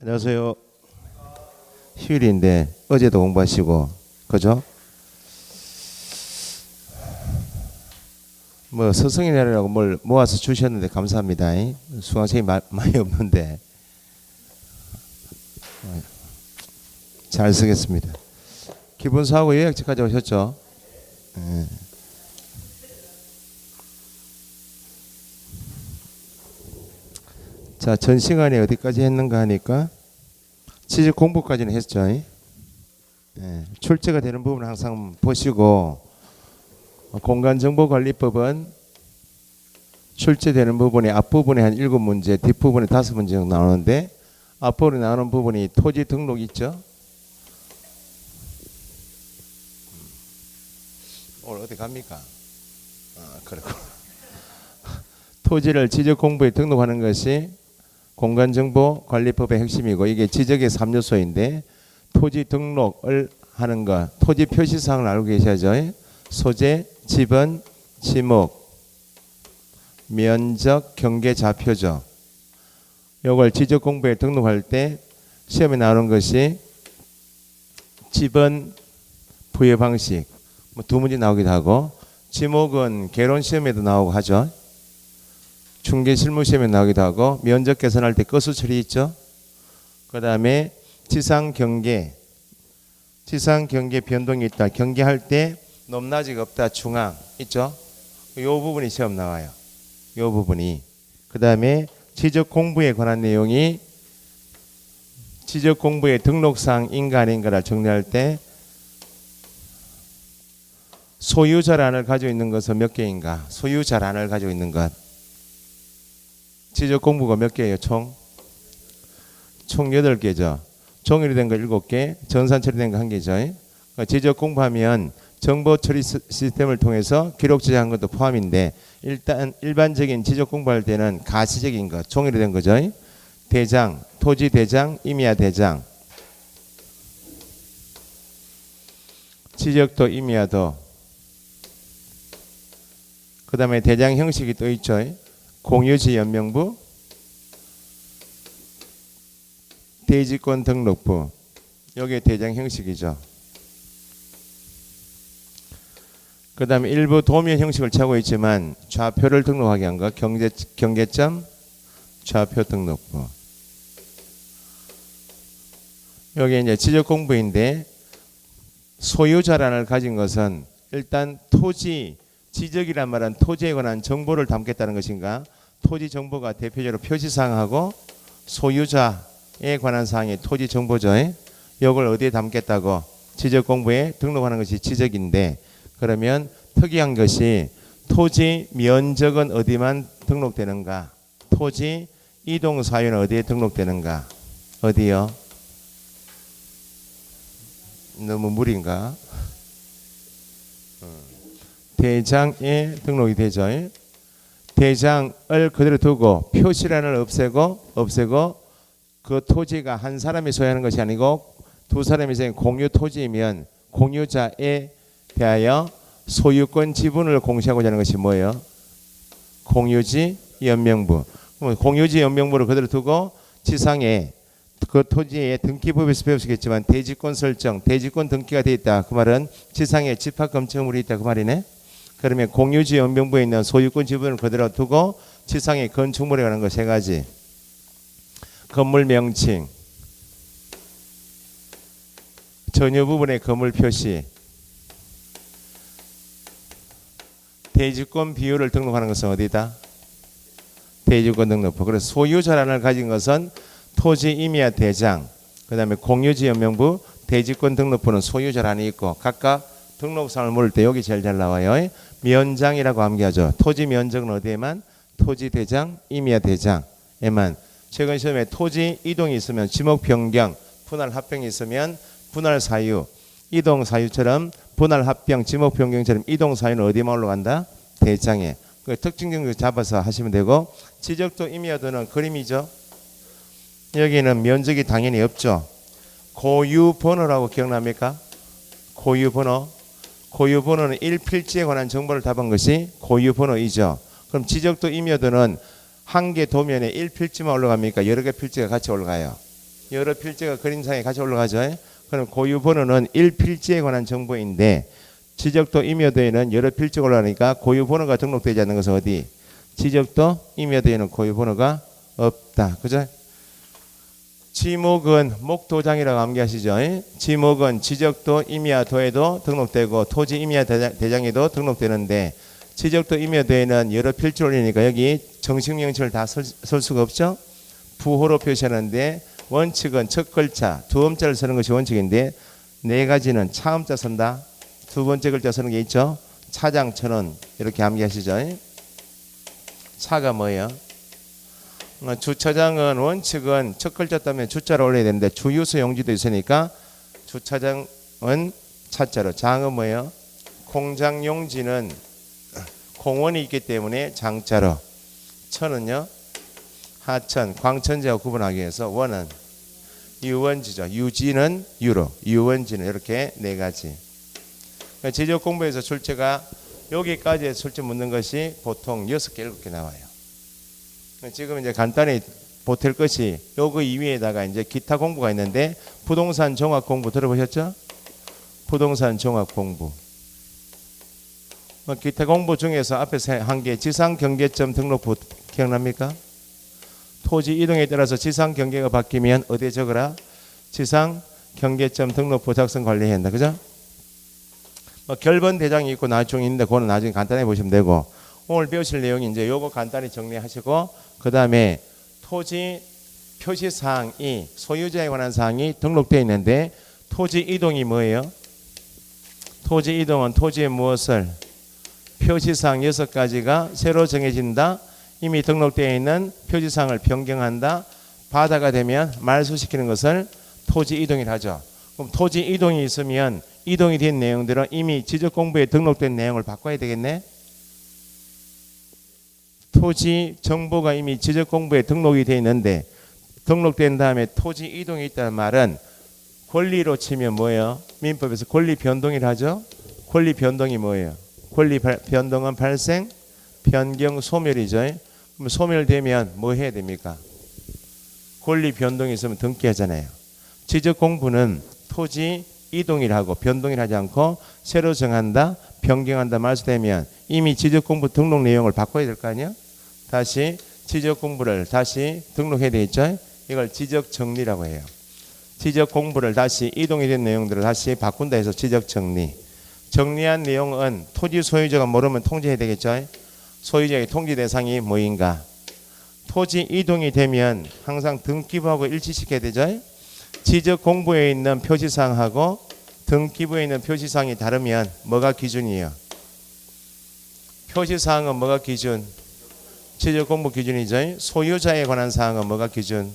안녕하세요. 휴일인데 어제도 공부하시고 그죠? 뭐 스승이라고 뭘 모아서 주셨는데 감사합니다. 수강생이 많이 없는데 잘 쓰겠습니다. 기본서하고 요약집 가져오셨죠? 네. 자, 전 시간에 어디까지 했는가 하니까 취직 공부까지는 했죠. 출제가 되는 부분 항상 보시고, 공간정보관리법은 출제되는 부분이 앞부분에 한 7문제, 뒷부분에 5문제 정도 나오는데, 앞부분에 나오는 부분이 토지 등록 있죠. 오늘 어디 갑니까? 그렇고 토지를 지적 공부에 등록하는 것이 공간정보관리법의 핵심이고, 이게 지적의 3요소인데 토지 등록을 하는 것, 토지 표시사항을 알고 계셔야죠. 소재, 지번, 지목, 면적, 경계, 좌표죠. 이걸 지적 공부에 등록할 때 시험에 나오는 것이 지번 부여 방식, 두 문제 나오기도 하고, 지목은 개론 시험에도 나오고 하죠. 중개 실무 시험에 나오기도 하고, 면적 계산할 때 거수 처리 있죠. 그 다음에 지상 경계 변동이 있다. 경계할 때 높낮이가 없다. 중앙 있죠. 이 부분이 시험 나와요. 이 부분이. 그 다음에 지적 공부에 관한 내용이 지적 공부의 등록사항인가 아닌가를 정리할 때 소유자란을 가지고 있는 것은 몇 개인가? 소유자란을 가지고 있는 것. 지적 공부가 몇 개예요? 총 8개죠. 종이로 된 거 7개, 전산 처리된 거 1개죠. 지적 공부하면 정보 처리 시스템을 통해서 기록 저장한 것도 포함인데, 일단 일반적인 지적 공부할 때는 가시적인 것, 종이로 된 거죠. 대장, 토지 대장, 임야 대장, 지적도 임야도, 그 다음에 대장 형식이 또 있죠. 공유지 연명부, 대지권 등록부, 여기에 대장 형식이죠. 그 다음에 일부 도면 형식을 취하고 있지만 좌표를 등록하게 한 것, 경계점, 좌표 등록부. 여기 이제 지적 공부인데, 소유자란을 가진 것은 일단 토지, 지적이란 말은 토지에 관한 정보를 담겠다는 것인가? 토지 정보가 대표적으로 표시사항하고 소유자에 관한 사항이 토지 정보죠. 이걸 어디에 담겠다고? 지적 공부에 등록하는 것이 지적인데, 그러면 특이한 것이 토지 면적은 어디만 등록되는가? 토지 이동 사유는 어디에 등록되는가? 어디요? 너무 무리인가? 대장에 등록이 되죠. 대장을 그대로 두고 표시란을 없애고 그 토지가 한 사람이 소유하는 것이 아니고 두 사람이 소유한 공유 토지이면 공유자에 대하여 소유권 지분을 공시하고자 하는 것이 뭐예요? 공유지 연명부. 공유지 연명부를 그대로 두고 지상에 그 토지의 등기법에서 배우시겠지만 대지권 설정, 대지권 등기가 되어 있다. 그 말은 지상에 집합 검증물이 있다. 그 말이네. 그러면 공유지 연명부에 있는 소유권 지분을 그대로 두고 지상에 건축물에 관한 것 3가지. 건물 명칭, 전유 부분의 건물 표시, 대지권 비율을 등록하는 것은 어디다? 대지권 등록부. 그래서 소유자란을 가진 것은 토지 임야 대장, 그 다음에 공유지 연명부, 대지권 등록부는 소유자란이 있고, 각각 등록사항을 물을 때 여기 제일 잘 나와요. 면장이라고 암기하죠. 토지 면적은 어디에만? 토지 대장, 임야 대장에만. 최근 시험에 토지 이동이 있으면 지목 변경, 분할 합병이 있으면 분할 사유, 이동 사유처럼 분할 합병, 지목 변경처럼 이동 사유는 어디에만 올라간다? 대장에. 그 특징 정도 잡아서 하시면 되고, 지적도 임야도는 그림이죠. 여기는 면적이 당연히 없죠. 고유번호라고 기억납니까? 고유번호는 1필지에 관한 정보를 답한 것이 고유번호이죠. 그럼 지적도 임야도는 한 개 도면에 1필지만 올라갑니까? 여러 개 필지가 같이 올라가요. 여러 필지가 그림상에 같이 올라가죠. 그럼 고유 번호는 1필지에 관한 정보인데 지적도 임의어도에는 여러 필지가 올라가니까 고유 번호가 등록되지 않는 것은 어디? 지적도 임의어도에는 고유 번호가 없다. 그죠? 지목은 목도장이라고 암기하시죠. 지목은 지적도 임의어도에도 등록되고 토지 임의대장에도 등록되는데 지적도 임의어도에는 여러 필지를 올리니까 여기 정식 명칭을 다 쓸 수가 없죠. 부호로 표시하는데 원칙은 첫 글자 두 음자를 쓰는 것이 원칙인데 네 가지는 차음자 쓴다. 두 번째 글자 쓰는 게 있죠. 차장천은 이렇게 암기하시죠. 차가 뭐예요? 주차장은 원칙은 첫 글자 때문에 주자를 올려야 되는데 주유소 용지도 있으니까 주차장은 차자로. 장은 뭐예요? 공장 용지는 공원이 있기 때문에 장자로. 천은요? 하천, 광천지와 구분하기 위해서 원은 유원지죠. 유지는 유로, 유원지는 이렇게 네 가지. 지적 공부에서 출제가 여기까지 출제 묻는 것이 보통 6개, 7개 나와요. 지금 이제 간단히 보탤 것이 요거 이외에다가 이제 기타 공부가 있는데 부동산 종합 공부 들어보셨죠? 부동산 종합 공부. 기타 공부 중에서 앞에서 한 개 지상 경계점 등록부 기억납니까? 토지 이동에 따라서 지상 경계가 바뀌면 어디에 적어라? 지상 경계점 등록부 작성 관리해야 한다. 그죠? 결번 대장이 있고 나중에 있는데 그거는 나중에 간단히 보시면 되고 오늘 배우실 내용이 이제 요거 간단히 정리하시고 그 다음에 토지 표시 사항이 소유자에 관한 사항이 등록되어 있는데 토지 이동이 뭐예요? 토지 이동은 토지의 무엇을 표시사항 6가지가 새로 정해진다. 이미 등록되어 있는 표시사항을 변경한다. 바다가 되면 말소시키는 것을 토지 이동이라 하죠. 그럼 토지 이동이 있으면 이동이 된 내용들은 이미 지적공부에 등록된 내용을 바꿔야 되겠네. 토지 정보가 이미 지적공부에 등록이 되어 있는데 등록된 다음에 토지 이동이 있다는 말은 권리로 치면 뭐예요? 민법에서 권리 변동이라 하죠. 권리 변동이 뭐예요? 권리 변동은 발생, 변경, 소멸이죠. 그럼 소멸되면 뭐 해야 됩니까? 권리 변동이 있으면 등기하잖아요. 지적 공부는 토지 이동이라고 변동이라 하지 않고 새로 정한다, 변경한다 말소되면 이미 지적 공부 등록 내용을 바꿔야 될 거 아니야? 다시 지적 공부를 다시 등록해야 되겠죠? 이걸 지적 정리라고 해요. 지적 공부를 다시 이동이 된 내용들을 다시 바꾼다 해서 지적 정리. 정리한 내용은 토지 소유자가 모르면 통지해야 되겠죠. 소유자의 통지 대상이 뭐인가. 토지 이동이 되면 항상 등기부하고 일치시켜야 되죠. 지적 공부에 있는 표시사항하고 등기부에 있는 표시사항이 다르면 뭐가 기준이에요? 표시사항은 뭐가 기준? 지적 공부 기준이죠. 소유자에 관한 사항은 뭐가 기준?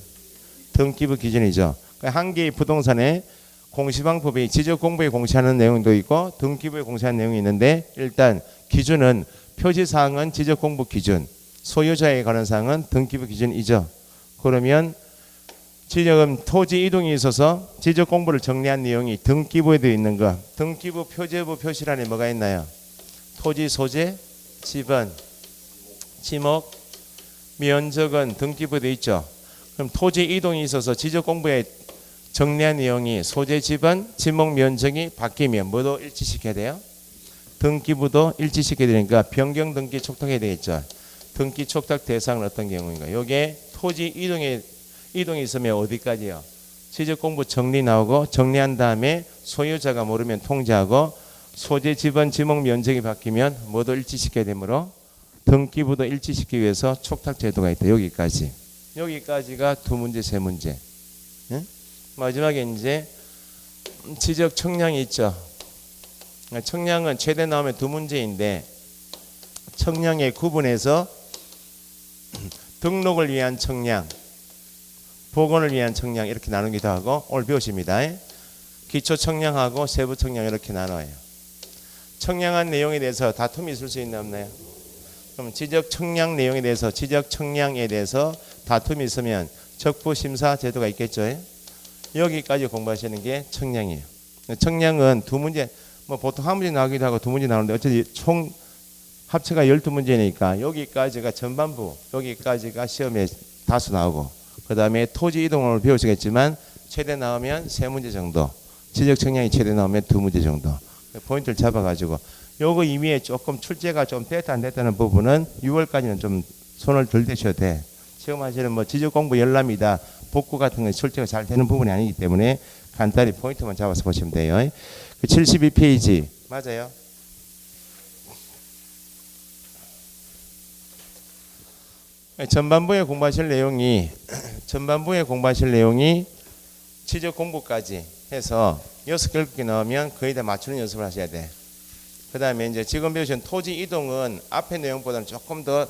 등기부 기준이죠. 한 개의 부동산에 공시방법이 지적 공부에 공시하는 내용도 있고 등기부에 공시하는 내용이 있는데 일단 기준은 표시사항은 지적 공부 기준, 소유자에 관한 사항은 등기부 기준이죠. 그러면 지적은 토지 이동이 있어서 지적 공부를 정리한 내용이 등기부에도 있는 거. 등기부 표제부 표시란에 뭐가 있나요? 토지 소재, 지번, 지목, 면적은 등기부에도 있죠. 그럼 토지 이동이 있어서 지적 공부에 정리한 내용이 소재 지번, 지목 면적이 바뀌면 뭐도 일치시켜야 돼요? 등기부도 일치시켜야 되니까 변경 등기 촉탁해야 되겠죠. 등기 촉탁 대상은 어떤 경우인가? 요게 토지 이동이 있으면 어디까지요? 지적 공부 정리 나오고 정리한 다음에 소유자가 모르면 통지하고 소재 지번, 지목 면적이 바뀌면 뭐도 일치시켜야 되므로 등기부도 일치시키기 위해서 촉탁 제도가 있다. 여기까지가 두 문제, 세 문제. 응? 마지막에 이제 지적 청량이 있죠. 청량은 최대 나오면 두 문제인데 청량의 구분해서 등록을 위한 청량, 복원을 위한 청량 이렇게 나누기도 하고 오늘 배우십니다. 기초 청량하고 세부 청량 이렇게 나눠요. 청량한 내용에 대해서 다툼이 있을 수 있나 없나요? 그럼 지적 청량 내용에 대해서 지적 청량에 대해서 다툼이 있으면 적부 심사 제도가 있겠죠. 여기까지 공부하시는 게 청량이에요. 청량은 두 문제, 뭐 보통 한 문제 나오기도 하고 두 문제 나오는데 어차피 총 합체가 12문제니까 여기까지가 전반부, 여기까지가 시험에 다수 나오고 그 다음에 토지 이동을 배우시겠지만 최대 나오면 3문제 정도, 지적 청량이 최대 나오면 2문제 정도. 포인트를 잡아가지고 요거 이미에 조금 출제가 좀 됐다 안 됐다는 부분은 6월까지는 좀 손을 덜 대셔도 돼. 지금 하시는 뭐 지적 공부 열람이다, 복구 같은 건 출제가 잘 되는 부분이 아니기 때문에 간단히 포인트만 잡아서 보시면 돼요. 그 72페이지 맞아요. 전반부에 공부하실 내용이 지적 공부까지 해서 6개, 7개 나오면 거의 다 맞추는 연습을 하셔야 돼. 그 다음에 이제 지금 배우신 토지 이동은 앞의 내용보다는 조금 더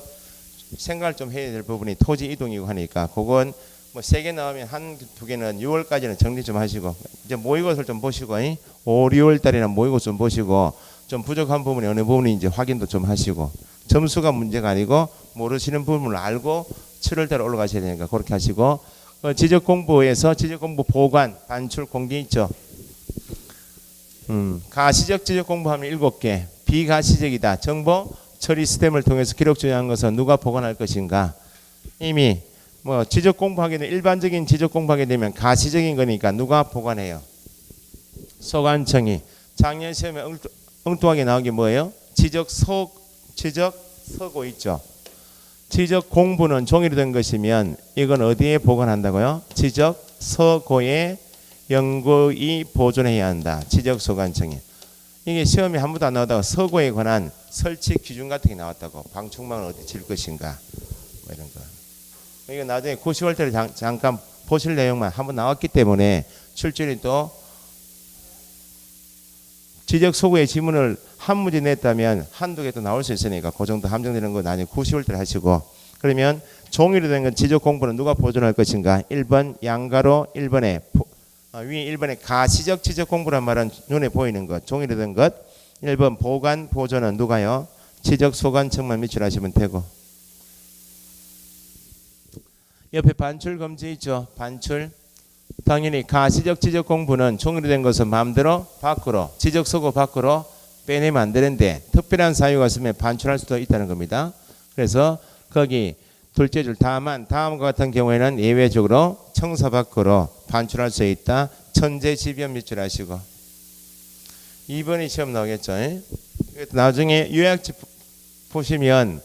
생각을 좀 해야 될 부분이 토지 이동이고 하니까 그건 뭐 3개 나오면 1-2개는 6월까지는 정리 좀 하시고 이제 모의고사를 좀 보시고 5, 6월 달에는 모의고사 좀 보시고 좀 부족한 부분이 어느 부분인지 확인도 좀 하시고 점수가 문제가 아니고 모르시는 부분을 알고 7월 달에 올라가셔야 되니까 그렇게 하시고 지적공부에서 지적공부 보관 반출 공개 있죠. 가시적 지적공부하면 7개, 비가시적이다. 정보 처리 시스템을 통해서 기록 저장한 것은 누가 보관할 것인가. 이미 뭐 지적 공부하게 되면 일반적인 지적 공부하게 되면 가시적인 거니까 누가 보관해요? 소관청이. 작년 시험에 엉뚱하게 나온 게 뭐예요? 지적 서고 있죠. 지적 공부는 종이로 된 것이면 이건 어디에 보관한다고요? 지적 서고에 연구이 보존해야 한다. 지적 소관청이. 이게 시험에 한 번도 안 나오다가 서고에 관한 설치 기준 같은 게 나왔다고. 방충망을 어디 질 것인가 뭐 이런 거. 이거 나중에 90월 때 잠깐 보실 내용만 한번 나왔기 때문에 출제는 또 지적 소구의 지문을 한 문제 냈다면 한두 개 또 나올 수 있으니까 그 정도 함정되는 거 나중에 90월 때 하시고. 그러면 종이로 된 건 지적 공부는 누가 보존할 것인가? 1번 양가로 1번에 위 1번에 가시적 지적 공부란 말은 눈에 보이는 것, 종이로 된 것. 1번 보관 보존은 누가요? 지적 소관청만 밑줄하시면 되고. 옆에 반출 금지 있죠. 반출. 당연히 가시적 지적 공부는 종이로 된 것은 마음대로 밖으로 지적 서고 밖으로 빼내면 안 되는데 특별한 사유가 있으면 반출할 수도 있다는 겁니다. 그래서 거기 둘째 줄 다만 다음과 같은 경우에는 예외적으로 청사 밖으로 반출할 수 있다. 천재지변 밑줄 하시고 2번이 시험 나오겠죠. 나중에 요약집 보시면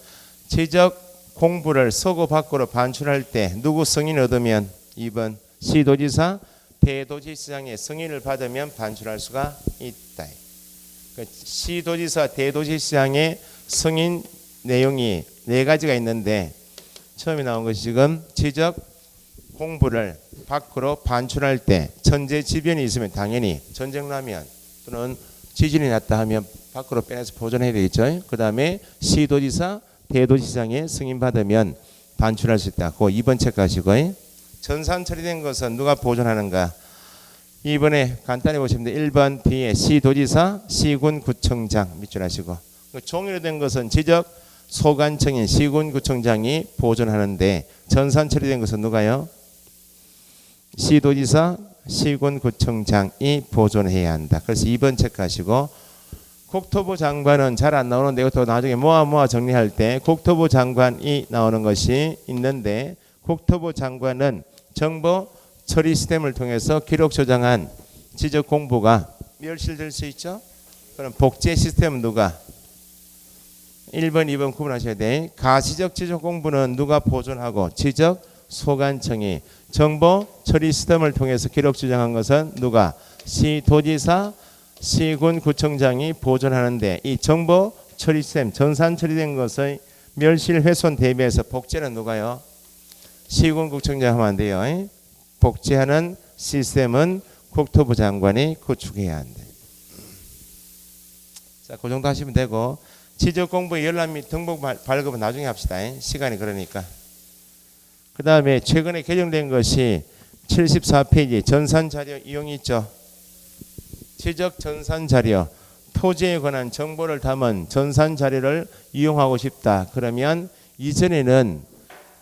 지적 공부를 서고 밖으로 반출할 때 누구 승인 얻으면 2번 시도지사 대도시장의 승인을 받으면 반출할 수가 있다. 시도지사 대도시장의 승인 내용이 4가지가 있는데 처음에 나온 것이 지금 지적 공부를 밖으로 반출할 때 천재지변이 있으면 당연히 전쟁 나면 또는 지진이 났다 하면 밖으로 빼내서 보존해야 되겠죠. 그 다음에 시도지사 대도시장의 승인 받으면 반출할 수 있다. 그 2번 체크하시고 전산 처리된 것은 누가 보존하는가? 2번에 간단히 보시면 돼. 1번 뒤에 시도지사 시군구청장 밑줄 하시고 종이로 된 것은 지적 소관청인 시군구청장이 보존하는데 전산 처리된 것은 누가요? 시도지사 시군구청장이 보존해야 한다. 그래서 2번 체크하시고 국토부 장관은 잘 안 나오는데 이것도 나중에 모아 정리할 때 국토부 장관이 나오는 것이 있는데 국토부 장관은 정보 처리 시스템을 통해서 기록 저장한 지적 공부가 멸실될 수 있죠. 그럼 복제 시스템은 누가? 1번, 2번 구분하셔야 돼. 가시적 지적 공부는 누가 보존하고 지적 소관청이 정보 처리 시스템을 통해서 기록 저장한 것은 누가? 시도지사 시군구청장이 보존하는데 이 정보 처리 시스템 전산 처리된 것의 멸실 훼손 대비해서 복제는 누가요? 시군구청장 하면 안 돼요. 복제하는 시스템은 국토부 장관이 구축해야 한대. 자, 그 정도 하시면 되고 지적 공부 열람 및 등록 발급은 나중에 합시다. 시간이 그러니까. 그 다음에 최근에 개정된 것이 74페이지 전산 자료 이용이 있죠. 지적 전산 자료, 토지에 관한 정보를 담은 전산 자료를 이용하고 싶다. 그러면 이전에는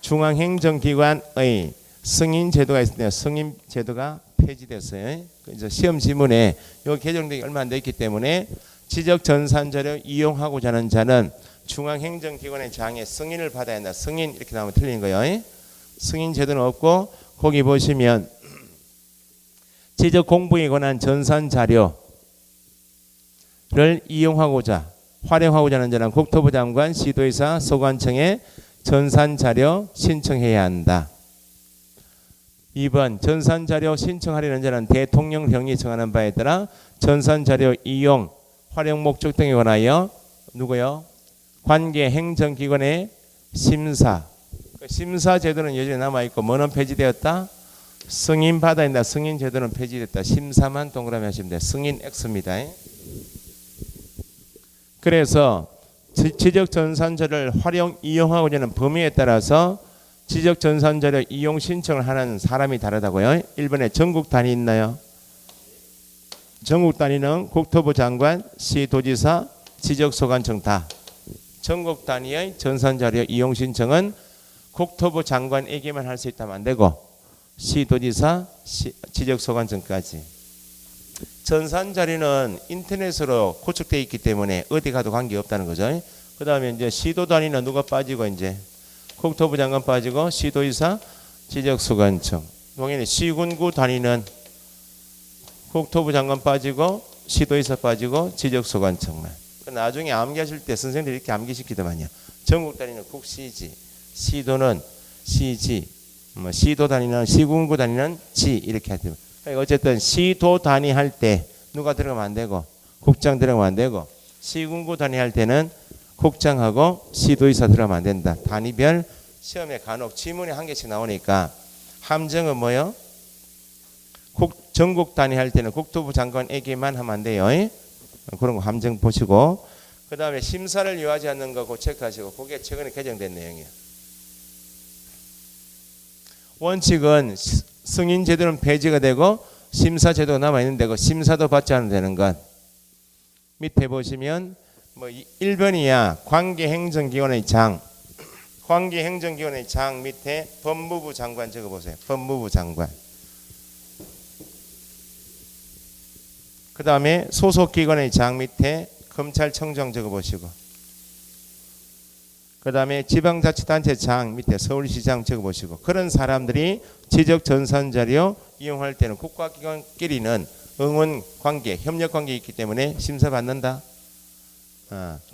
중앙행정기관의 승인 제도가 있었는데 승인 제도가 폐지됐어요. 그래서 시험 지문에 여기 개정되기 얼마 안 됐기 때문에 지적 전산 자료 이용하고자 하는 자는 중앙행정기관의 장에 승인을 받아야 한다. 승인 이렇게 나오면 틀린 거예요. 승인 제도는 없고 거기 보시면 지적 공부에 관한 전산 자료를 이용하고자 활용하고자 하는 자는 국토부 장관, 시도의사, 소관청에 전산 자료 신청해야 한다. 2번 전산 자료 신청하려는 자는 대통령령이 정하는 바에 따라 전산 자료 이용, 활용 목적 등에 관하여 누구요? 관계 행정기관의 심사. 심사 제도는 여전히 남아 있고 뭐는 폐지되었다? 승인 받아야 된다. 승인 제도는 폐지됐다. 심사만 동그라미 하시면 돼. 승인 X입니다. 그래서 지적 전산자를 활용 이용하고자 하는 범위에 따라서 지적 전산자료 이용 신청을 하는 사람이 다르다고요. 1번에 전국 단위 있나요? 전국 단위는 국토부 장관, 시도지사, 지적소관청 다. 전국 단위의 전산자료 이용 신청은 국토부 장관에게만 할 수 있다면 안 되고 시도지사, 지적소관청까지. 전산자료는 인터넷으로 구축되어 있기 때문에 어디 가도 관계없다는 거죠. 그 다음에 이제 시도 단위는 누가 빠지고 이제 국토부 장관 빠지고 시도의사, 지적소관청. 동일히 시군구 단위는 국토부 장관 빠지고 시도의사 빠지고 지적소관청만. 나중에 암기하실 때 선생님들이 이렇게 암기시키더만요. 전국 단위는 국시지, 시도는 시지, 시도 단위는 시군구 단위는 지 이렇게 하더만. 그러니까 어쨌든 시도 단위 할 때 누가 들어가면 안 되고 국장 들어가면 안 되고 시군구 단위 할 때는 국장하고 시도의사 들어가면 안 된다. 단위별 시험에 간혹 지문이 한 개씩 나오니까 함정은 뭐요? 전국 단위 할 때는 국토부 장관에게만 하면 안 돼요. 그런 거 함정 보시고 그 다음에 심사를 요하지 않는 거 체크하시고 그게 최근에 개정된 내용이에요. 원칙은 승인 제도는 폐지가 되고 심사 제도가 남아 있는데 그 심사도 받지 않아도 되는 것. 밑에 보시면 뭐 1번이야 관계행정기관의 장, 관계행정기관의 장 밑에 법무부 장관 적어보세요. 법무부 장관. 그 다음에 소속기관의 장 밑에 검찰청장 적어보시고 그 다음에 지방자치단체 장 밑에 서울시장 적어보시고 그런 사람들이 지적전산자료 이용할 때는 국가기관끼리는 응원관계, 협력관계 있기 때문에 심사받는다.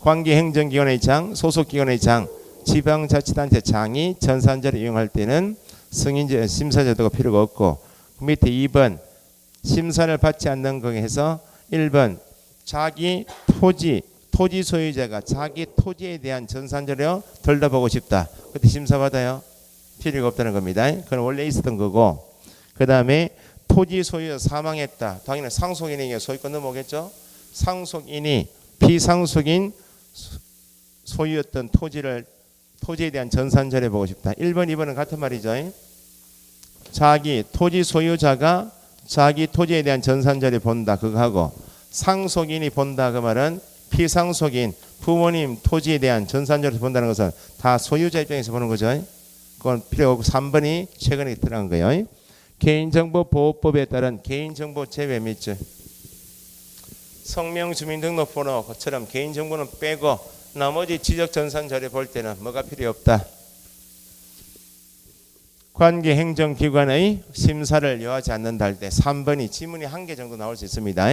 관계행정기관의 장, 소속기관의 장, 지방자치단체 장이 전산자료 이용할 때는 승인제 심사제도가 필요가 없고 그 밑에 2번 심사를 받지 않는 거에 해서 1번 자기 토지 소유자가 자기 토지에 대한 전산자료 들러보고 싶다. 그때 심사받아요? 필요가 없다는 겁니다. 그건 원래 있었던 거고 그 다음에 토지 소유자 사망했다. 당연히 상속인에게 소유권 넘어오겠죠. 상속인이 비상속인 소유였던 토지에 대한 전산자료 보고 싶다. 1번, 2번은 같은 말이죠. 자기 토지 소유자가 자기 토지에 대한 전산자료 본다. 그거 하고 상속인이 본다. 그 말은 피상속인 부모님 토지에 대한 전산자료 본다는 것은 다 소유자 입장에서 보는 거죠. 그건 필요 없고 3번이 최근에 들어간 거예요. 개인정보보호법에 따른 개인정보 제외 및 성명 주민등록번호처럼 개인정보는 빼고 나머지 지적전산자료 볼 때는 뭐가 필요 없다. 관계행정기관의 심사를 요하지 않는다 할 때 3번이 지문이 1개 정도 나올 수 있습니다.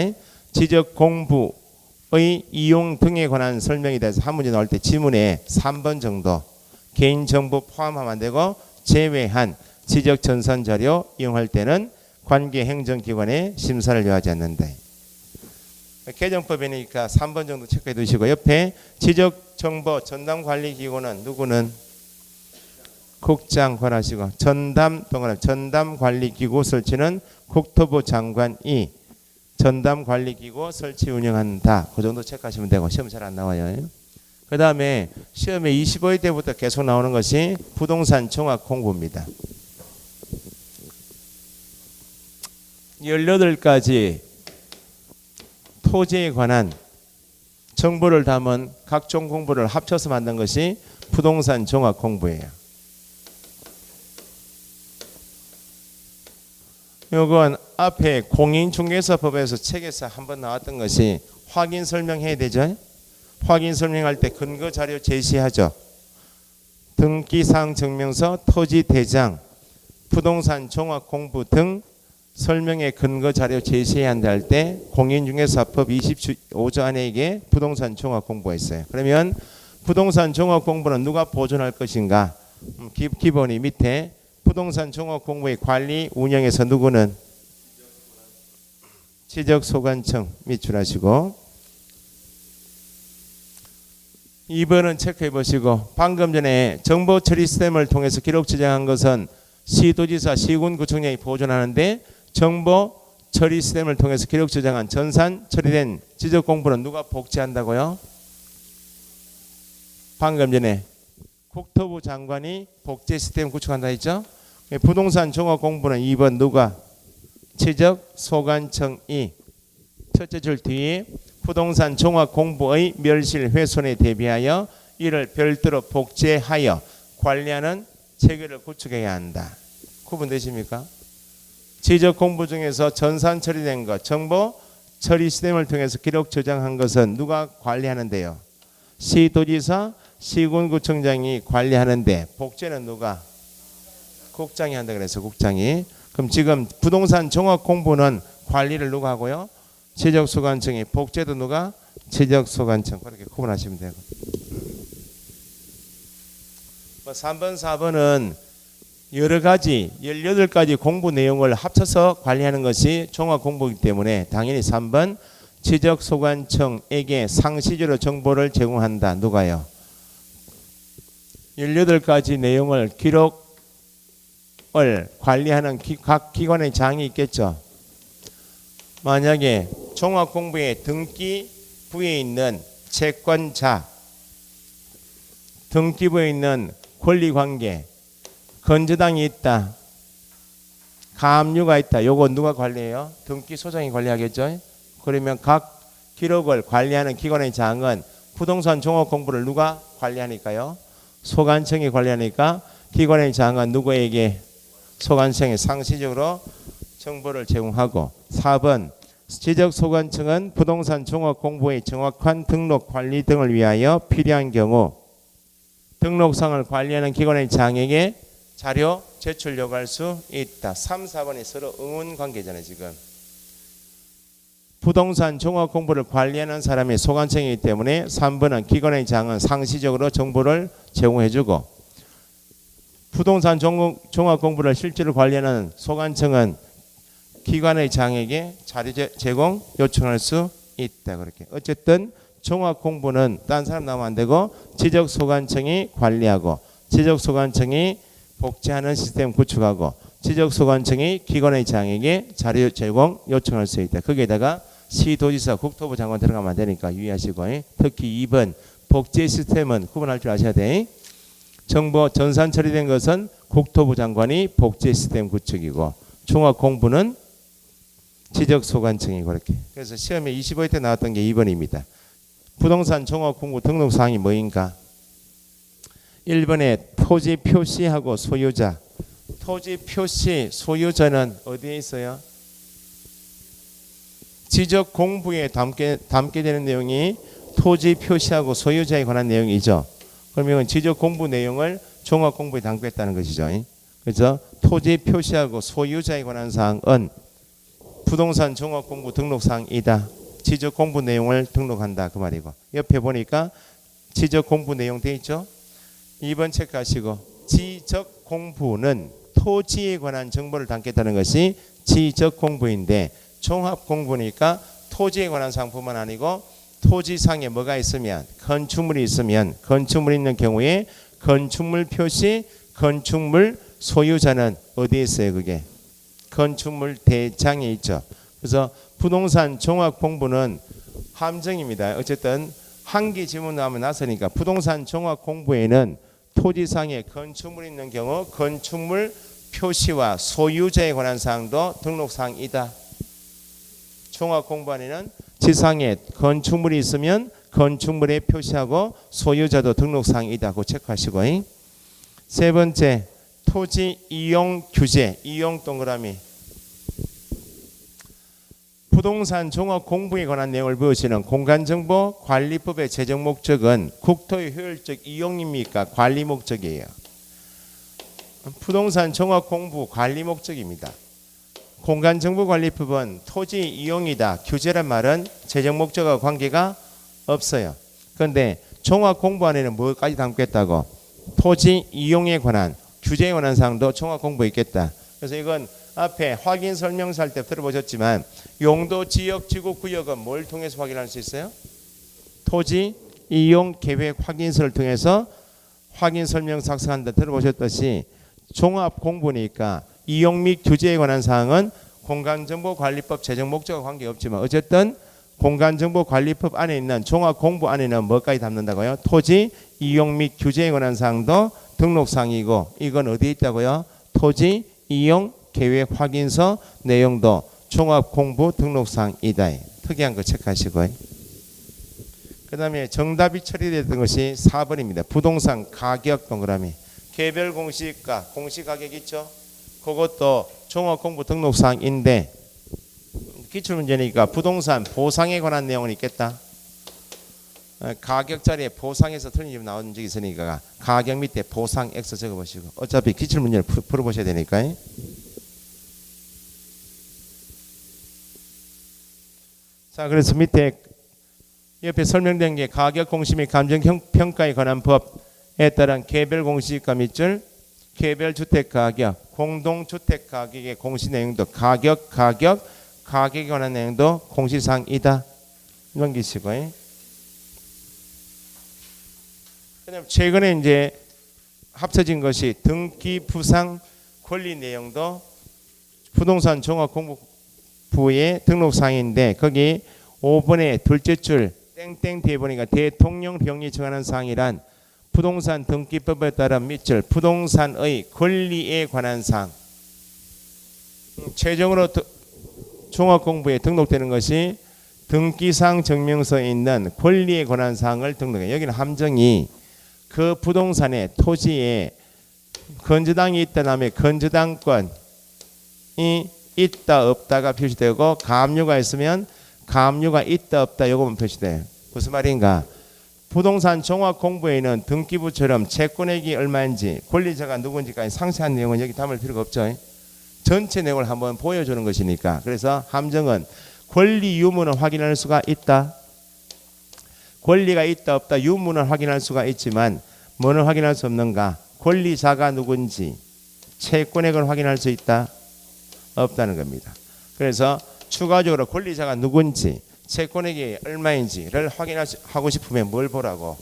지적공부의 이용 등에 관한 설명에 대해서 한 문제 나올 때 지문에 3번 정도 개인정보 포함하면 안 되고 제외한 지적전산자료 이용할 때는 관계행정기관의 심사를 요하지 않는다. 개정법이니까 3번 정도 체크해 두시고 옆에 지적정보 전담관리기구는 누구는 국장 권하시고 전담관리기구 설치는 국토부 장관이 전담관리기구 설치 운영한다. 그 정도 체크하시면 되고 시험 잘 안 나와요. 그 다음에 시험에 25회 때부터 계속 나오는 것이 부동산 종합 공부입니다. 18가지 토지에 관한 정보를 담은 각종 공부를 합쳐서 만든 것이 부동산 종합 공부예요. 이건 앞에 공인중개사법에서 책에서 한번 나왔던 것이 확인 설명해야 되죠. 확인 설명할 때 근거 자료 제시하죠. 등기사항 증명서, 토지 대장, 부동산 종합 공부 등 설명의 근거 자료 제시해야 한다 할 때 공인중개사법 25조 안에 이게 부동산 종합 공부가 있어요. 그러면 부동산 종합 공부는 누가 보존할 것인가? 기본이 밑에 부동산 종합 공부의 관리 운영에서 누구는 지적소관청 밑줄하시고 2번은 체크해 보시고 방금 전에 정보 처리 시스템을 통해서 기록 저장한 것은 시도지사 시군구청장이 보존하는데 정보 처리 시스템을 통해서 기록 저장한 전산 처리된 지적 공부는 누가 복제한다고요? 방금 전에 국토부 장관이 복제 시스템 구축한다 했죠? 부동산 종합 공부는 2번 누가? 지적소관청이 첫째 줄 뒤에 부동산 종합 공부의 멸실 훼손에 대비하여 이를 별도로 복제하여 관리하는 체계를 구축해야 한다. 구분되십니까? 지적 공부 중에서 전산 처리된 것, 정보 처리 시스템을 통해서 기록 저장한 것은 누가 관리하는데요? 시도지사, 시군구청장이 관리하는데 복제는 누가? 국장이 한다 그래서 국장이. 그럼 지금 부동산 종합 공부는 관리를 누가 하고요? 지적소관청이. 복제도 누가? 지적소관청. 그렇게 구분하시면 되고. 3번, 4번은 여러 가지 18가지 공부 내용을 합쳐서 관리하는 것이 종합 공부이기 때문에 당연히 3번 지적소관청에게 상시적으로 정보를 제공한다. 누가요? 18가지 내용을 기록을 관리하는 각 기관의 장이 있겠죠. 만약에 종합공부의 등기부에 있는 채권자, 등기부에 있는 권리관계, 건저당이 있다, 가압류가 있다. 요거 누가 관리해요? 등기소장이 관리하겠죠. 그러면 각 기록을 관리하는 기관의 장은 부동산 종합공부를 누가 관리하니까요? 소관청이 관리하니까 기관의 장은 누구에게? 소관청에 상시적으로 정보를 제공하고. 4번 지적소관청은 부동산 종합공부의 정확한 등록 관리 등을 위하여 필요한 경우 등록상을 관리하는 기관의 장에게 자료 제출 요구할 수 있다. 3, 4번이 서로 응원 관계잖아요. 지금 부동산 종합 공부를 관리하는 사람이 소관청이기 때문에 3번은 기관의 장은 상시적으로 정보를 제공해주고 부동산 종합 공부를 실제로 관리하는 소관청은 기관의 장에게 자료 제공 요청할 수 있다. 그렇게 어쨌든 종합 공부는 딴 사람 나오면 안 되고 지적소관청이 관리하고 지적소관청이 복제하는 시스템 구축하고 지적소관청이 기관의 장에게 자료 제공 요청할 수 있다. 거기에다가 시도지사 국토부 장관 들어가면 안 되니까 유의하시고 특히 2번 복제 시스템은 구분할 줄 아셔야 돼. 정보 전산 처리된 것은 국토부 장관이 복제 시스템 구축이고 종합 공부는 지적소관청이 그렇게. 그래서 시험에 25회 때 나왔던 게 2번입니다. 부동산 종합 공부 등록 사항이 뭐인가? 1번에 토지 표시하고 소유자. 토지 표시 소유자는 어디에 있어요? 지적 공부에 담게 되는 내용이 토지 표시하고 소유자에 관한 내용이죠. 그러면 지적 공부 내용을 종합 공부에 담겠다는 것이죠. 그래서 토지 표시하고 소유자에 관한 사항은 부동산 종합 공부 등록 사항이다. 지적 공부 내용을 등록한다 그 말이고. 옆에 보니까 지적 공부 내용 돼 있죠. 2번 체크하시고 지적 공부는 토지에 관한 정보를 담겠다는 것이 지적 공부인데 종합 공부니까 토지에 관한 사항뿐만 아니고 토지상에 뭐가 있으면 건축물이 있으면 건축물이 있는 경우에 건축물 표시 건축물 소유자는 어디에 있어요? 그게 건축물 대장에 있죠. 그래서 부동산 종합 공부는 함정입니다. 어쨌든 한기 지문 나오면 나서니까 부동산 종합 공부에는 토지상에 건축물이 있는 경우 건축물 표시와 소유자에 관한 사항도 등록사항이다. 종합 공부안에는 지상에 건축물이 있으면 건축물에 표시하고 소유자도 등록사항이다. 그거 체크하시고. 세 번째 토지 이용 규제 이용 동그라미. 부동산 종합 공부에 관한 내용을 배우시는 공간정보 관리법의 제정 목적은 국토의 효율적 이용입니까? 관리 목적이에요. 부동산 종합 공부 관리 목적입니다. 공간정보관리법은 토지 이용이다. 규제란 말은 재정 목적과 관계가 없어요. 그런데 종합공부안에는 뭐까지 담겠다고? 토지 이용에 관한 규제에 관한 사항도 종합공부에 있겠다. 그래서 이건 앞에 확인 설명서 할 때 들어보셨지만 용도, 지역, 지구, 구역은 뭘 통해서 확인할 수 있어요? 토지 이용 계획 확인서를 통해서 확인 설명서 작성한다 들어보셨듯이 종합공부니까 이용 및 규제에 관한 사항은 공간정보관리법 재정 목적과 관계없지만 어쨌든 공간정보관리법 안에 있는 종합공부 안에는 뭐까지 담는다고요? 토지 이용 및 규제에 관한 사항도 등록사항이고 이건 어디에 있다고요? 토지 이용 계획 확인서 내용도 종합공부 등록사항이다. 특이한 거 체크하시고요. 그 다음에 정답이 처리됐던 것이 4번입니다. 부동산 가격 동그라미. 개별 공시가, 공시가격 있죠? 그것도 종합공부 등록사항인데 기출문제니까 부동산 보상에 관한 내용은 있겠다. 가격 자리에 보상에서 틀린 점 나온 적이 있으니까 가격 밑에 보상 X 적어보시고 어차피 기출문제를 풀어보셔야 되니까. 자, 그래서 밑에 옆에 설명된 게 가격 공시 및 감정 평가에 관한 법에 따른 개별 공시가 밑줄 개별 주택 가격, 공동 주택 가격의 공시 내용도 가격에 관한 내용도 공시사항이다. 넘기시고요. 그다음 최근에 이제 합쳐진 것이 등기 부상 권리 내용도 부동산 종합공부부의 등록사항인데 거기 5번의 둘째 줄 땡땡 뒤에 보니까 대통령령이 정하는 사항이란 부동산 등기법에 따른 밑줄 부동산의 권리에 관한 사항. 최종으로 종합공부에 등록되는 것이 등기상 증명서에 있는 권리에 관한 사항을 등록해요. 여기는 함정이 그 부동산의 토지에 건저당이 있다 하면 건저당권이 있다 없다가 표시되고 가압류가 있으면 가압류가 있다 없다 요거만 표시돼요. 무슨 말인가? 부동산 종합공부에는 등기부처럼 채권액이 얼마인지 권리자가 누군지까지 상세한 내용은 여기 담을 필요가 없죠. 전체 내용을 한번 보여주는 것이니까. 그래서 함정은 권리 유무는 확인할 수가 있다. 권리가 있다 없다 유무는 확인할 수가 있지만 뭐는 확인할 수 없는가? 권리자가 누군지 채권액을 확인할 수 있다 없다는 겁니다. 그래서 추가적으로 권리자가 누군지 채권액이 얼마인지를 확인하고 싶으면 뭘 보라고?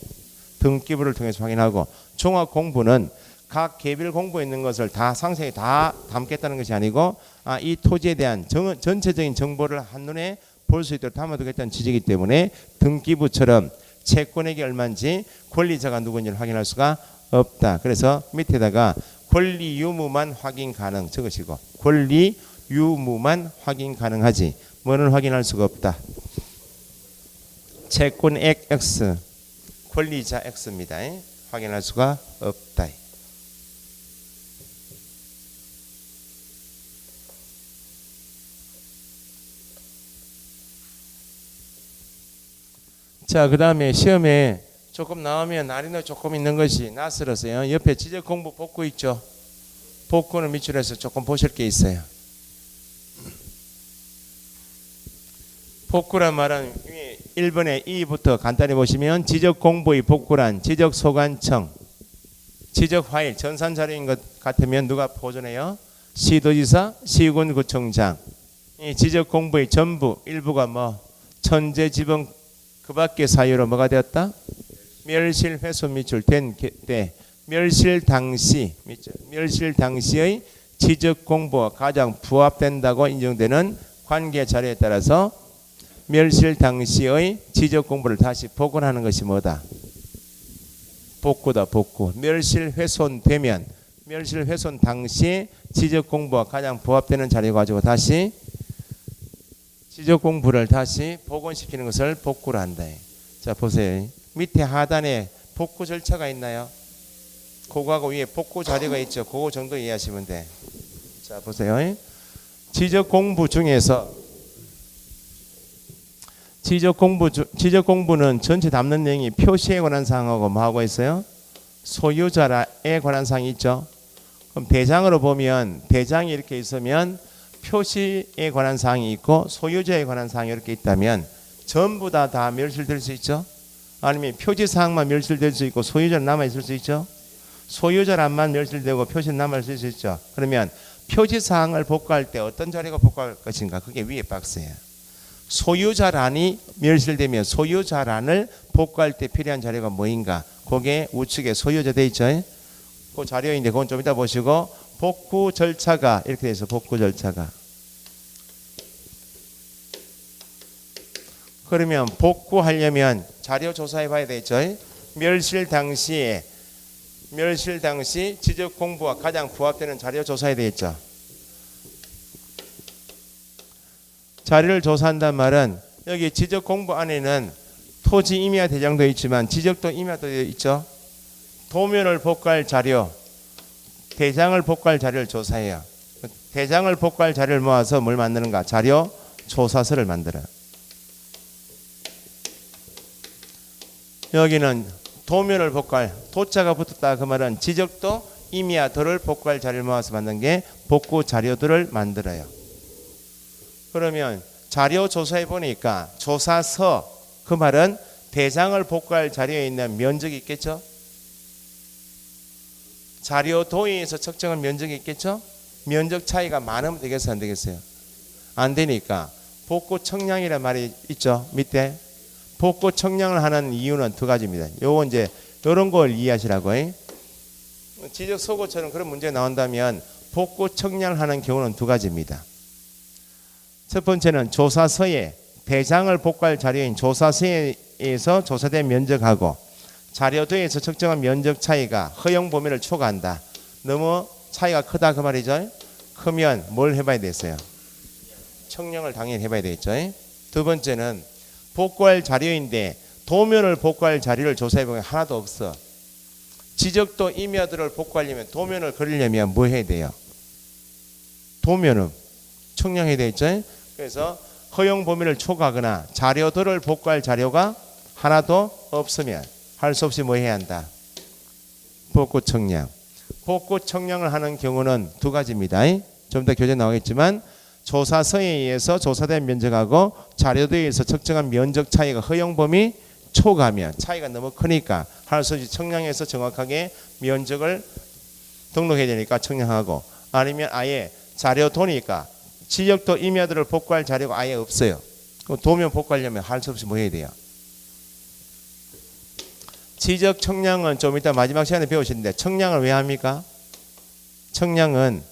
등기부를 통해서 확인하고 종합공부는 각 개별 공부에 있는 것을 다 상세히 다 담겠다는 것이 아니고 이 토지에 대한 전체적인 정보를 한눈에 볼 수 있도록 담아두겠다는 취지이기 때문에 등기부처럼 채권액이 얼마인지 권리자가 누군지를 확인할 수가 없다. 그래서 밑에다가 권리 유무만 확인 가능 적으시고 권리 유무만 확인 가능하지 뭐는 확인할 수가 없다. 채권액 X 권리자 X입니다. 확인할 수가 없다. 자, 그 다음에 시험에 조금 나오면 난이도 조금 있는 것이 낯설었어요. 옆에 지적공부 복구 있죠. 복구는 밑줄에서 조금 보실 게 있어요. 복구란 말은 1번에 2부터 간단히 보시면 지적공부의 복구란 지적소관청 지적파일 전산자료인 것 같으면 누가 보존해요? 시도지사, 시군구청장. 이 지적공부의 전부 일부가 뭐 천재지방 그 밖의 사유로 뭐가 되었다? 멸실 훼손 밑줄 된 때 멸실 당시의 지적 공부와 가장 부합된다고 인정되는 관계 자료에 따라서 멸실 당시의 지적 공부를 다시 복원하는 것이 뭐다? 복구다. 복구. 멸실 훼손 당시의 지적 공부와 가장 부합되는 자료 가지고 다시 지적 공부를 다시 복원시키는 것을 복구를 한다. 자, 보세요. 밑에 하단에 복구 절차가 있나요? 그거하고 위에 복구 자료가 있죠. 그거 정도 이해하시면 돼. 자, 보세요. 지적 공부는 전체 담는 내용이 표시에 관한 사항하고 뭐 하고 있어요? 소유자에 관한 사항이 있죠. 그럼 대장으로 보면 대장이 이렇게 있으면 표시에 관한 사항이 있고 소유자에 관한 사항이 이렇게 있다면 전부 다 멸실될 수 있죠. 아니면 표지 사항만 멸실될 수 있고 소유자는 남아 있을 수 있죠. 소유자란만 멸실되고 표시는 남아 있을 수 있죠. 그러면 표지 사항을 복구할 때 어떤 자료가 복구할 것인가? 그게 위에 박스예요. 소유자란이 멸실되면 소유자란을 복구할 때 필요한 자료가 뭐인가? 그게 우측에 소유자 돼 있죠. 그 자료인데 그건 좀 이따 보시고 복구 절차가 이렇게 돼서 복구 절차가 그러면 복구하려면 자료 조사해 봐야 되죠. 멸실 당시 지적 공부와 가장 부합되는 자료 조사해야 되겠죠. 자료를 조사한단 말은 여기 지적 공부 안에는 토지 임야 대장도 있지만 지적도 임야도 있죠. 도면을 복구할 자료, 대장을 복구할 자료를 조사해요. 대장을 복구할 자료를 모아서 뭘 만드는가? 자료 조사서를 만들어요. 여기는 도면을 복구할 도자가 붙었다 그 말은 지적도 임야도를 복구할 자료를 모아서 만든 게 복구 자료들을 만들어요. 그러면 자료 조사해 보니까 조사서 그 말은 대장을 복구할 자료에 있는 면적이 있겠죠. 자료 도에서 측정한 면적이 있겠죠. 면적 차이가 많으면 되겠어요, 안 되겠어요? 안 되니까 복구 청량이라는 말이 있죠. 밑에 복구 청량을 하는 이유는 두 가지입니다. 요거 이제 이런 걸 이해하시라고. 지적 소고처럼 그런 문제가 나온다면 복구 청량을 하는 경우는 두 가지입니다. 첫 번째는 조사서에 대장을 복구할 자료인 조사서에서 조사된 면적하고 자료도에서 측정한 면적 차이가 허용 범위를 초과한다. 너무 차이가 크다 그 말이죠. 크면 뭘 해봐야 되겠어요? 청량을 당연히 해봐야 되겠죠. 두 번째는 복구할 자료인데 도면을 복구할 자료를 조사해보면 하나도 없어. 지적도 임야들을 복구하려면 도면을 그리려면 뭐 해야 돼요? 도면은 청량해야 되겠죠. 그래서 허용 범위를 초과하거나 자료들을 복구할 자료가 하나도 없으면 할 수 없이 뭐 해야 한다? 복구 청량. 복구 청량을 하는 경우는 두 가지입니다. 좀 더 교재 나오겠지만 조사서에 의해서 조사된 면적하고 자료도에 의해서 측정한 면적 차이가 허용 범위 초과하면 차이가 너무 크니까 할 수 없이 청량해서 정확하게 면적을 등록해야 되니까 청량하고 아니면 아예 자료도니까 지적도 임야들을 복구할 자료가 아예 없어요. 도면 복구하려면 할 수 없이 뭐 해야 돼요? 지적 청량은 좀 이따 마지막 시간에 배우시는데 청량을 왜 합니까? 청량은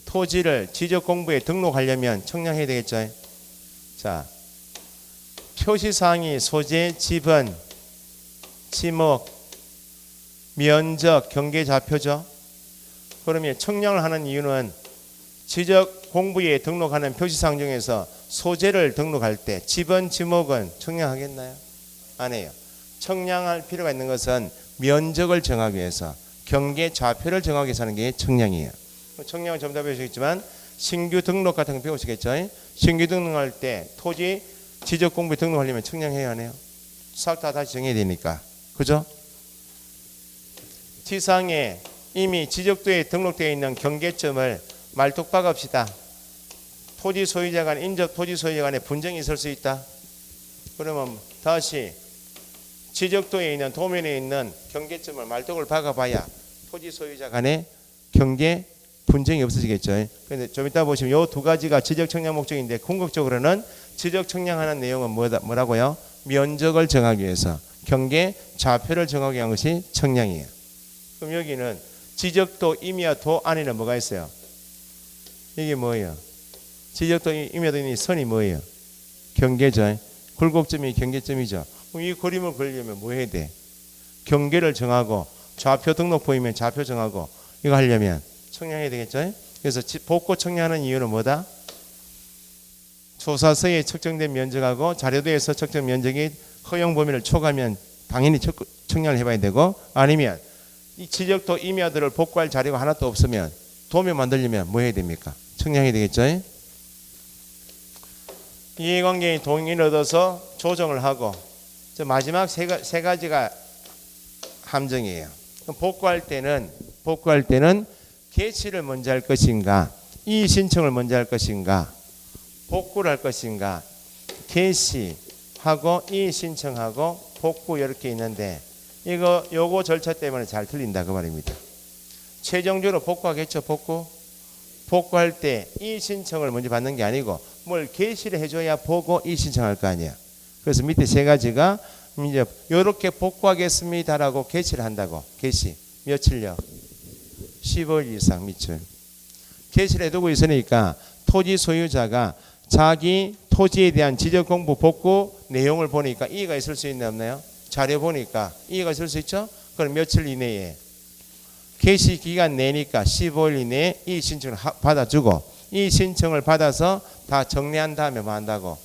토지를 지적 공부에 등록하려면 청량해야 되겠죠. 자, 표시사항이 소재, 지번, 지목, 면적, 경계좌표죠. 그러면 청량을 하는 이유는 지적 공부에 등록하는 표시사항 중에서 소재를 등록할 때 지번, 지목은 청량하겠나요? 안 해요. 청량할 필요가 있는 것은 면적을 정하기 위해서 경계좌표를 정하기 위해서 하는 게 청량이에요. 청량은 좀 더 배우시겠지만 신규 등록 같은 거 배우시겠죠. 신규 등록할 때 토지 지적 공부에 등록하려면 청량해야 하네요. 싹 다 다시 정해야 되니까. 그죠? 지상에 이미 지적도에 등록되어 있는 경계점을 말뚝 박읍시다. 토지 소유자 간 인접 토지 소유자 간에 분쟁이 있을 수 있다. 그러면 다시 지적도에 있는 도면에 있는 경계점을 말뚝을 박아봐야 토지 소유자 간에 경계 분쟁이 없어지겠죠. 그런데 좀 이따 보시면 이 두 가지가 지적 청량 목적인데 궁극적으로는 지적 청량하는 내용은 뭐라고요? 면적을 정하기 위해서 경계 좌표를 정하기 위한 것이 청량이에요. 그럼 여기는 지적도 임야도 안에는 뭐가 있어요? 이게 뭐예요? 지적도 임야도 있는 선이 뭐예요? 경계죠. 굴곡점이 경계점이죠. 그럼 이 그림을 그리려면 뭐 해야 돼? 경계를 정하고 좌표 등록 보이면 좌표 정하고 이거 하려면 청량해야 되겠죠. 그래서 복구 청량하는 이유는 뭐다? 조사서에 측정된 면적하고 자료도에서 측정 면적이 허용 범위를 초과하면 당연히 청량을 해봐야 되고 아니면 이 지적도 임야들을 복구할 자료가 하나도 없으면 도면 만들려면 뭐 해야 됩니까? 청량해야 되겠죠. 이해관계의 동의를 얻어서 조정을 하고 마지막 세 가지가 함정이에요. 복구할 때는 개시를 먼저 할 것인가 이 신청을 먼저 할 것인가, 복구를 할 것인가, 개시하고 이 신청하고 복구 이렇게 있는데 요거 절차 때문에 잘 틀린다 그 말입니다. 최종적으로 복구하겠죠. 복구할 때 이 신청을 먼저 받는 게 아니고 뭘 개시를 해줘야 보고 이 신청할 거 아니야. 그래서 밑에 세 가지가 이제 요렇게 복구하겠습니다라고 개시를 한다고. 개시 며칠요? 15일 이상 밑줄. 개시를 해두고 있으니까 토지 소유자가 자기 토지에 대한 지적 공부 복구 내용을 보니까 이의가 있을 수 있나 없나요? 자료 보니까 이의가 있을 수 있죠? 그럼 며칠 이내에 개시 기간 내니까 15일 이내에 이 신청을 받아주고 이 신청을 받아서 다 정리한 다음에 뭐 한다고?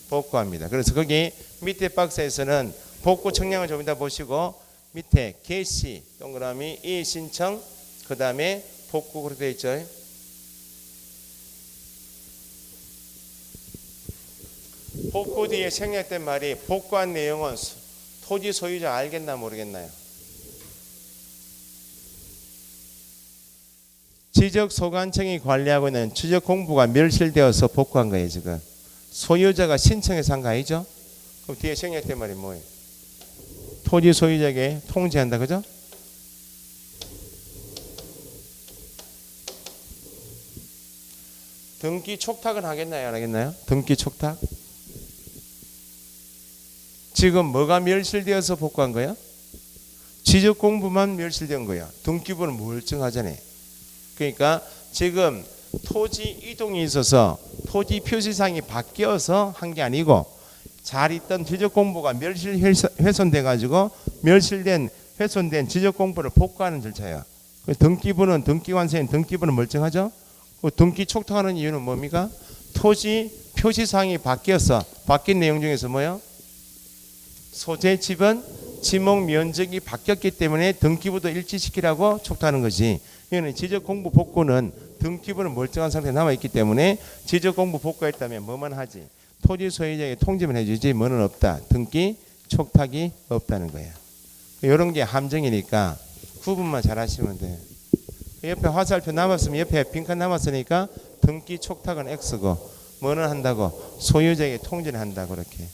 복구합니다. 그래서 거기 밑에 박스에서는 복구 청량을 좀 이따 보시고 밑에 개시 동그라미 이 신청 그 다음에 복구 그렇게 되어 있죠. 복구 뒤에 생략된 말이 복구한 내용은 토지 소유자 알겠나 모르겠나요? 지적소관청이 관리하고 있는 지적 공부가 멸실되어서 복구한 거예요. 지금 소유자가 신청해서 한 거 아니죠? 그럼 뒤에 생략된 말이 뭐예요? 토지 소유자에게 통지한다. 그죠? 등기 촉탁은 하겠나요? 안 하겠나요? 등기 촉탁? 지금 뭐가 멸실되어서 복구한 거야? 지적 공부만 멸실된 거야. 등기부는 멀쩡하잖아요. 그러니까 지금 토지 이동이 있어서 토지 표시상이 바뀌어서 한 게 아니고 잘 있던 지적 공부가 훼손돼 가지고 훼손된 지적 공부를 복구하는 절차예요. 등기부는 등기관세인 등기부는 멀쩡하죠. 등기 촉탁하는 이유는 뭡니까? 토지 표시상이 바뀌어서 바뀐 내용 중에서 뭐요? 소재 지분 지목 면적이 바뀌었기 때문에 등기부도 일치시키라고 촉탁하는 것이, 이거는 지적공부 복구는 등기부는 멀쩡한 상태에 남아있기 때문에 지적공부 복구했다면 뭐만 하지? 토지 소유자에게 통지만 해주지 뭐는 없다. 등기 촉탁이 없다는 거예요. 이런 게 함정이니까 구분만 잘 하시면 돼요. 옆에 화살표 남았으면 옆에 빈칸 남았으니까 등기 촉탁은 X고 뭐는 한다고? 소유자에게 통지를 한다고. 그렇게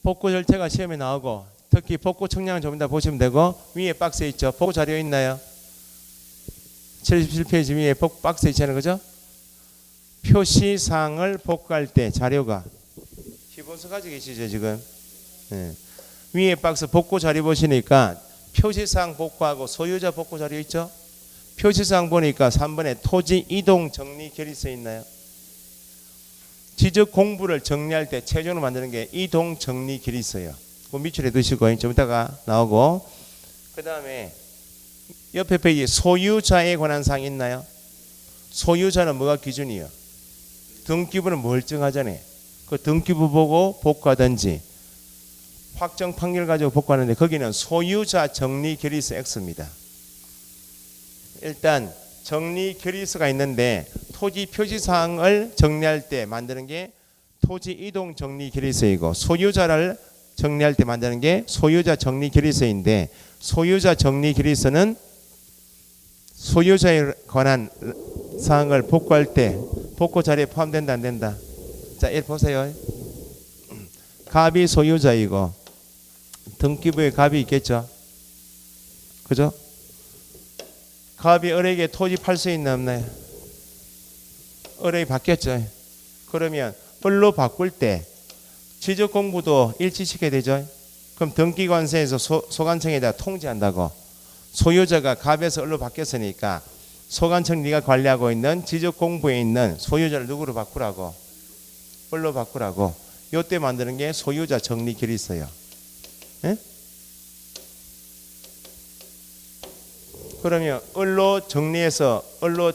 복구 절차가 시험에 나오고 특히 복구 청량을 좀 이따 보시면 되고 위에 박스에 있죠. 복구 자료 있나요? 77페이지 위에 복구 박스에 있잖아요. 그죠? 표시사항을 복구할 때 자료가 기본서 가지고 계시죠 지금? 네. 위에 박스 복구 자료 보시니까 표시사항 복구하고 소유자 복구 자료 있죠? 표시사항 보니까 3번에 토지 이동 정리 결의서 있나요? 지적 공부를 정리할 때 최종으로 만드는 게 이동 정리 결의서예요. 그 밑줄에 두시고 좀 이따가 나오고, 그 다음에 옆에 페이지 소유자에 관한 사항 있나요? 소유자는 뭐가 기준이요? 등기부는 멀쩡하잖아요. 그 등기부 보고 복구하든지 확정 판결 가지고 복구하는데 거기는 소유자 정리 결의서 X입니다. 일단 정리 결의서가 있는데 토지 표시사항을 정리할 때 만드는 게 토지 이동 정리 결의서이고 소유자를 정리할 때 만드는 게 소유자 정리 결의서인데, 소유자 정리 결의서는 소유자에 관한 사항을 복구할 때 복구 자리에 포함된다 안 된다? 자, 1 보세요. 갑이 소유자이고 등기부에 갑이 있겠죠. 그죠? 갑이 을에게 토지 팔 수 있나 없나요? 을이 바뀌었죠. 그러면 을로 바꿀 때 지적 공부도 일치시켜야 되죠. 그럼 등기관세에서 소관청에다 통지한다고. 소유자가 갑에서 을로 바뀌었으니까 소관청 네가 관리하고 있는 지적 공부에 있는 소유자를 누구로 바꾸라고? 을로 바꾸라고. 요때 만드는 게 소유자 정리 결의서요. 예? 그러면 을로 정리해서 을로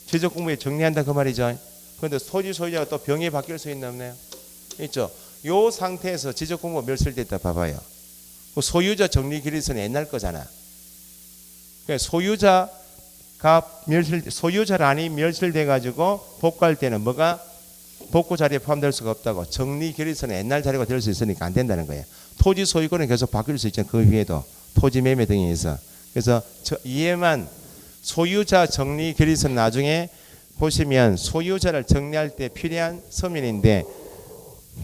지적 공부에 정리한다 그 말이죠. 그런데 토지 소유자가 또 병에 바뀔 수 있나 없나요? 있죠. 요 상태에서 지적 공부가 멸실됐다 봐봐요. 그 소유자 정리 결의서는 옛날 거잖아. 그러니까 소유자란이 멸실돼 가지고 복구할 때는 뭐가 복구 자리에 포함될 수가 없다고. 정리 결의서는 옛날 자료가 될 수 있으니까 안 된다는 거예요. 토지 소유권은 계속 바뀔 수 있잖아요. 그 위에도 토지 매매 등에 의해서. 그래서 이해만 소유자 정리 결의서는 나중에 보시면 소유자를 정리할 때 필요한 서면인데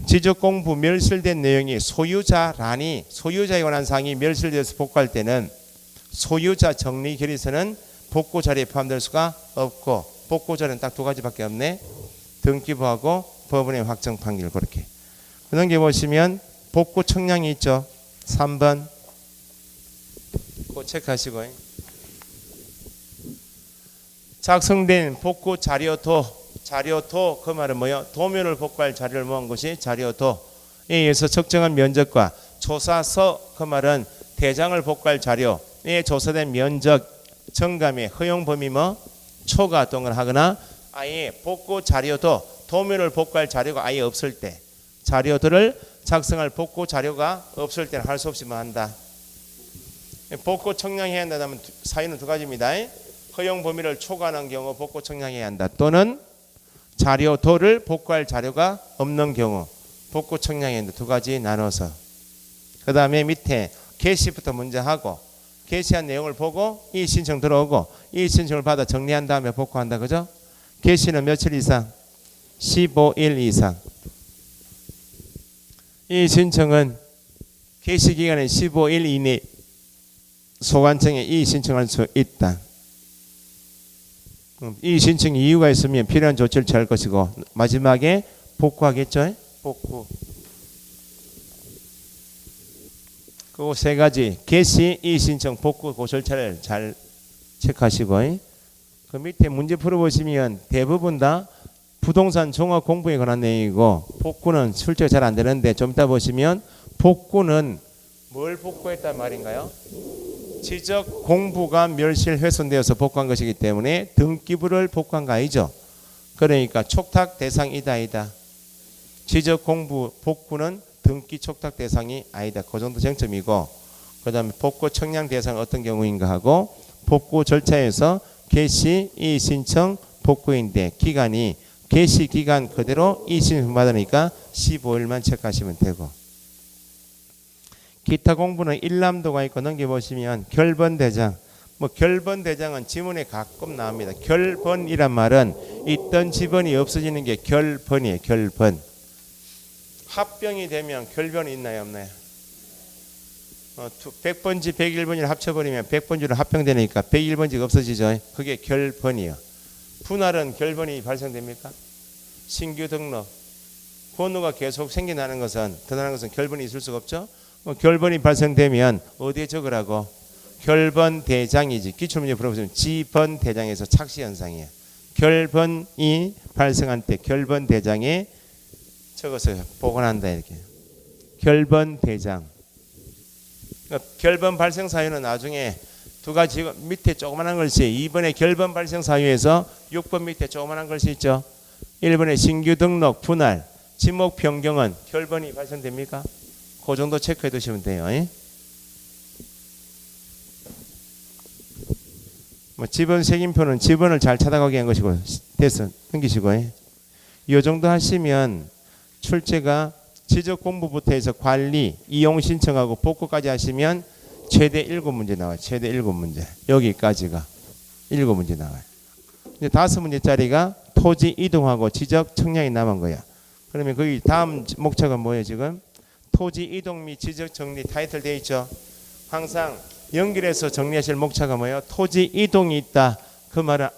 지적공부 멸실된 내용이 소유자란이 소유자에 관한 사항이 멸실돼서 복구할 때는 소유자 정리 결의서는 복구 자리에 포함될 수가 없고 복구 자리는 딱 두 가지밖에 없네. 등기부하고 법원의 확정 판결 그렇게. 넘겨보시면 복구 청량이 있죠. 3번 그 체크하시고 작성된 복구 자료도 그 말은 뭐예요? 도면을 복구할 자료를 모은 것이 자료도에 의해서 측정한 면적과 조사서 그 말은 대장을 복구할 자료에 조사된 면적 정감의 허용 범위 초과 동을 하거나 아예 복구 자료도 도면을 복구할 자료가 아예 없을 때 자료들을 작성할 복구 자료가 없을 때는 할 수 없이 한다. 복구 청량해야 한다면 사유는 두 가지입니다. 허용 범위를 초과하는 경우 복구 청량해야 한다. 또는 자료도를 복구할 자료가 없는 경우 복구 청량해야 한다. 두 가지 나눠서. 그 다음에 밑에 게시부터 먼저 하고 게시한 내용을 보고 이 신청 들어오고 이 신청을 받아 정리한 다음에 복구한다. 그죠? 게시는 며칠 이상? 15일 이상. 이 신청은 게시 기간은 15일 이내 소관청에 이 신청할 수 있다. 이 신청 이유가 있으면 필요한 조치를 취할 것이고 마지막에 복구하겠죠? 복구. 그 세 가지 게시, 이 신청, 복구 그 절차를 잘 체크하시고 그 밑에 문제 풀어보시면 대부분 다 부동산 종합 공부에 관한 내용이고 복구는 실제로 잘 안 되는데 좀 이따 보시면 복구는 뭘 복구했단 말인가요? 지적 공부가 멸실 훼손되어서 복구한 것이기 때문에 등기부를 복구한 거 아니죠. 그러니까 촉탁 대상이다 아니다. 지적 공부 복구는 등기 촉탁 대상이 아니다. 그 정도 쟁점이고 그 다음에 복구 청량 대상 어떤 경우인가 하고 복구 절차에서 개시, 이 신청, 복구인데 기간이 개시 기간 그대로 이 신청 받으니까 15일만 체크하시면 되고 기타 공부는 일람도가 있고 넘겨보시면 결번대장 결번대장은 지문에 가끔 나옵니다. 결번이란 말은 있던 지번이 없어지는 게 결번이에요. 결번. 합병이 되면 결번이 있나요 없나요? 100번지 101번지를 합쳐버리면 100번지로 합병되니까 101번지가 없어지죠. 그게 결번이에요. 분할은 결번이 발생됩니까? 신규 등록 번호가 계속 생겨나는 것은 드러나는 것은 결번이 있을 수가 없죠. 결번이 발생되면 어디에 적으라고? 결번 대장이지. 기출문제 풀어보시면 지번 대장에서 착시 현상이에요. 결번이 발생한 때 결번 대장에 적어서 보관한다 이렇게. 결번 대장. 그러니까 결번 발생 사유는 나중에 두 가지 밑에 조그만한 글씨 2번의 결번 발생 사유에서 6번 밑에 조그만한 글씨 있죠. 1번의 신규 등록 분할 지목 변경은 결번이 발생됩니까? 그 정도 체크해 두시면 돼요. 지번 색임표는 지번을 잘 찾아가게 한 것이고 됐어. 넘기시고 이 정도 하시면 출제가 지적 공부부터 해서 관리, 이용 신청하고 복구까지 하시면 최대 7문제 나와요. 최대 7문제. 여기까지가 7문제 나와요. 이제 5문제짜리가 토지 이동하고 지적 청량이 남은 거야. 그러면 거기 다음 목차가 뭐예요 지금? 토지 이동 및 지적 정리 타이틀 되어 있죠. 항상 연결해서 정리하실 목차가 뭐예요? 토지 이동이 있다. 그 말은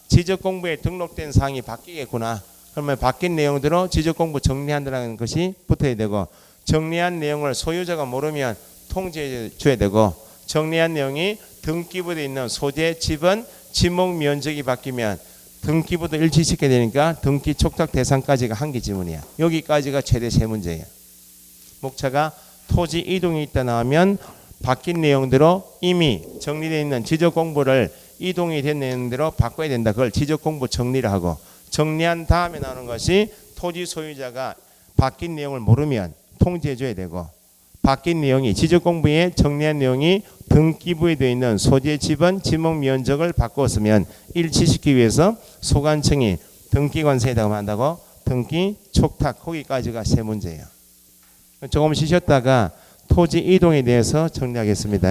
지적 공부에 등록된 사항이 바뀌겠구나. 그러면 바뀐 내용대로 지적 공부 정리한다는 것이 붙어야 되고 정리한 내용을 소유자가 모르면 통지해 줘야 되고 정리한 내용이 등기부에 있는 소재 지번 지목 면적이 바뀌면 등기부도 일치시켜야 되니까 등기 촉탁 대상까지가 한 개 지문이야. 여기까지가 최대 3문제예요. 목차가 토지 이동이 있다 나오면 바뀐 내용대로 이미 정리되어 있는 지적 공부를 이동이 된 내용대로 바꿔야 된다. 그걸 지적 공부 정리를 하고 정리한 다음에 나오는 것이 토지 소유자가 바뀐 내용을 모르면 통지해 줘야 되고 바뀐 내용이 지적 공부에 정리한 내용이 등기부에 되어 있는 소재 지번 지목 면적을 바꿨으면 일치시키기 위해서 소관청이 등기관세에다가 한다고 등기 촉탁 거기까지가 3문제예요. 조금 쉬셨다가 토지 이동에 대해서 정리하겠습니다.